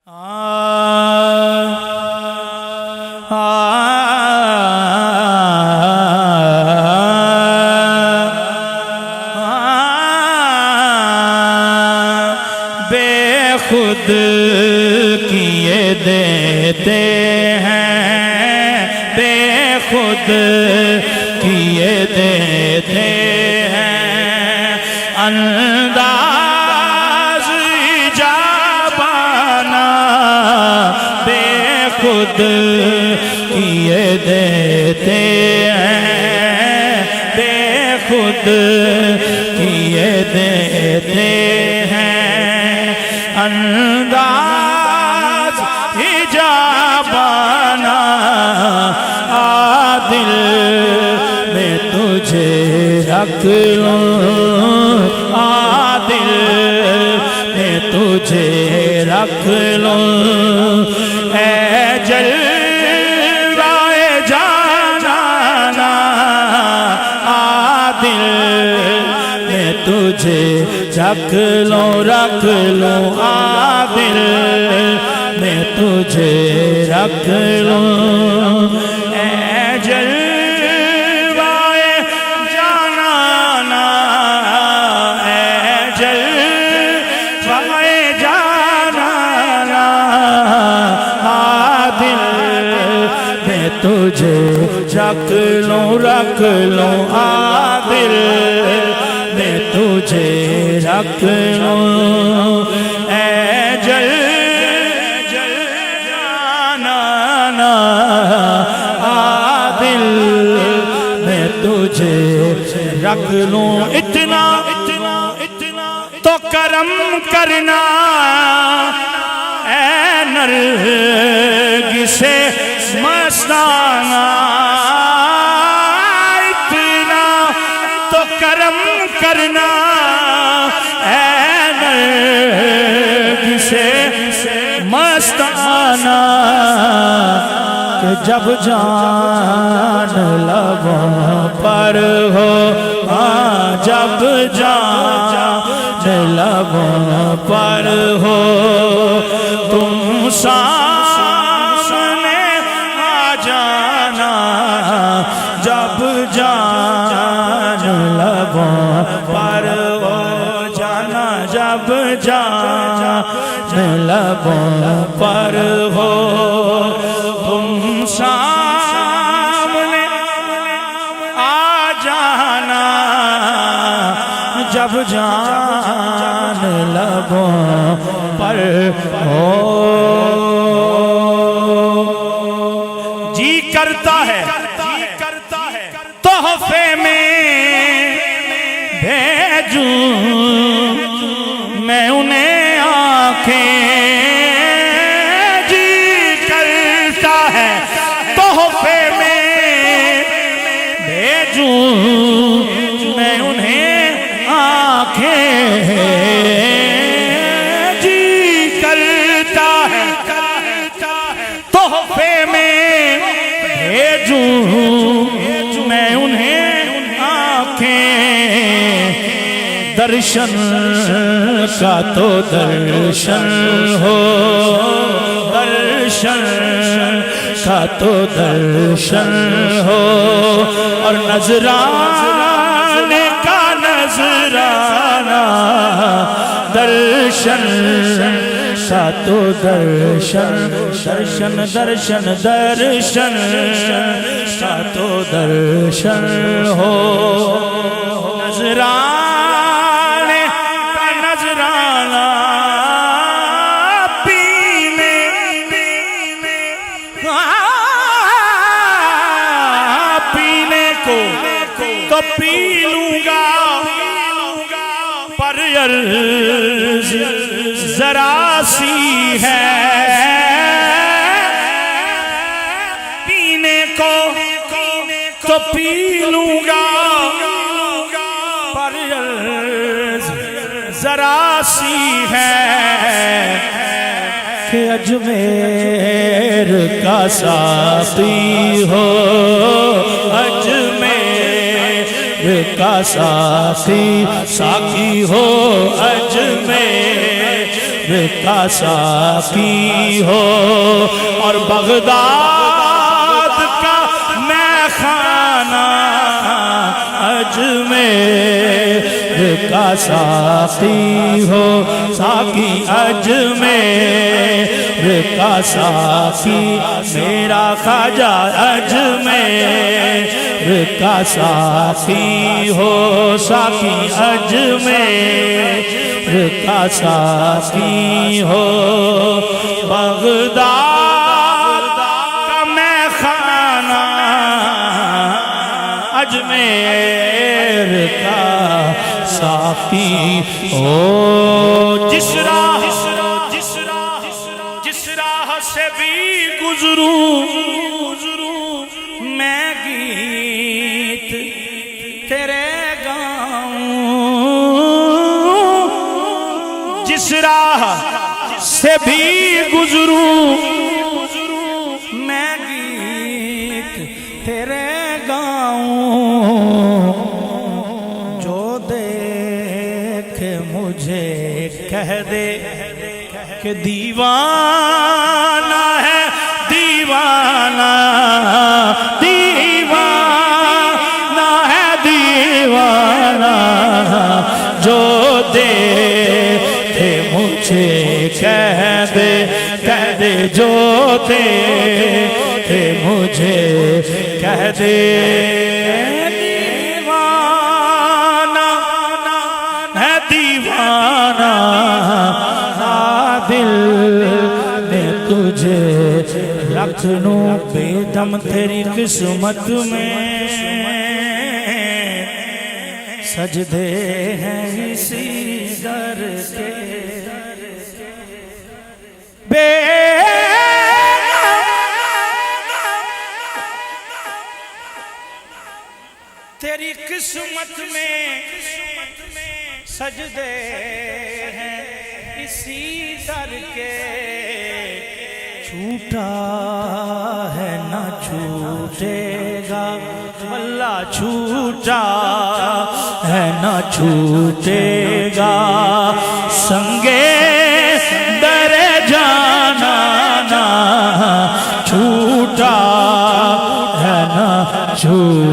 بے خود کیے دیتے ہیں، بے خود کیے دیتے ہیں، انداز ایجابانہ بے خود کیے دیتے ہیں، بے خود کیے دیتے ہیں، انداز ایجابانہ عادل میں تجھے رکھ لوں، عادل میں تجھے رکھ لوں، اے جلوۂ جانانا عادل میں تجھے رکھ لوں عادل میں تجھے رکھ لوں، اے جلوۂ جانانا، اے جلوۂ جانانا عادل میں تجھے رکھ لوں عادل میں تجھے رکھ لوں، اے جانانا عادل میں تجھے رکھ لوں، اتنا تو کرم کرنا اے نرگس مستانہ، اتنا تو کرم کرنا اے نرگس مستانہ، کہ جب جان لبوں پر ہو، جب جان لبوں پر ہو، تم سامنے آ جانا، جب جان لبوں پر ہو جانا، جب جان لبوں پر ہو، تم سامنے آ جانا، جب جان لبوں پر ہو۔ جی کرتا ہے تحفے میں بھیجوں میں انہیں آنکھیں، جی کرتا ہے تحفے میں بھیجوں میں انہیں آنکھیں، جی کرتا ہے تحفے میں بھیجوں میں انہیں آنکھیں، درشن کا تو درشن ہو، درشن کا تو درشن ہو، اور نذرانے کا نذرانہ، درشن کا تو درشن، درشن درشن درشن کا تو درشن ہو، نذرانے کا نذرانہ، پینے کو تو پی لوں گا، پر عرض ذرا سی ہے، پینے کو تو پی لوں گا، پر عرض ذرا سی ہے، کہ اجمیر کا ساقی ہو، اجمیر کا ساقی ہو، اجمیر کا ساقی ہو اور بغداد کا میں خانہ اجمیر کا ساقی ہو ساقی اجمیر کا ساقی میرا خواجہ اجمیر کا ساقی ہو ساقی اجمیر کا ساقی ہو بغداد کا میں خانہ اجمیر کا ساقی ہو جس راہ سے بھی گزروں میں گیت تیرے گاؤں جس راہ سے بھی گزروں میں گیت تیرے گاؤں جو دیکھ مجھے کہہ دے کہ دیوانہ ہے دیوانہ دیوانہ ہے دیوانہ جو دیکھے مجھے کہہ دے جو دیکھے مجھے کہہ دے دیوانہ ہے دیوانہ دل نے تجھے رکھنوں بے دم تیری قسمت میں سجدے ہیں اسی در کے بے تیری قسمت میں سجدے ہیں اسی در کے چھوٹا ہے نہ چھوٹے گا اللہ چھوٹا ہے نہ چھوٹے گا سنگے در جانا نہ چھوٹا ہے نہ چھوٹے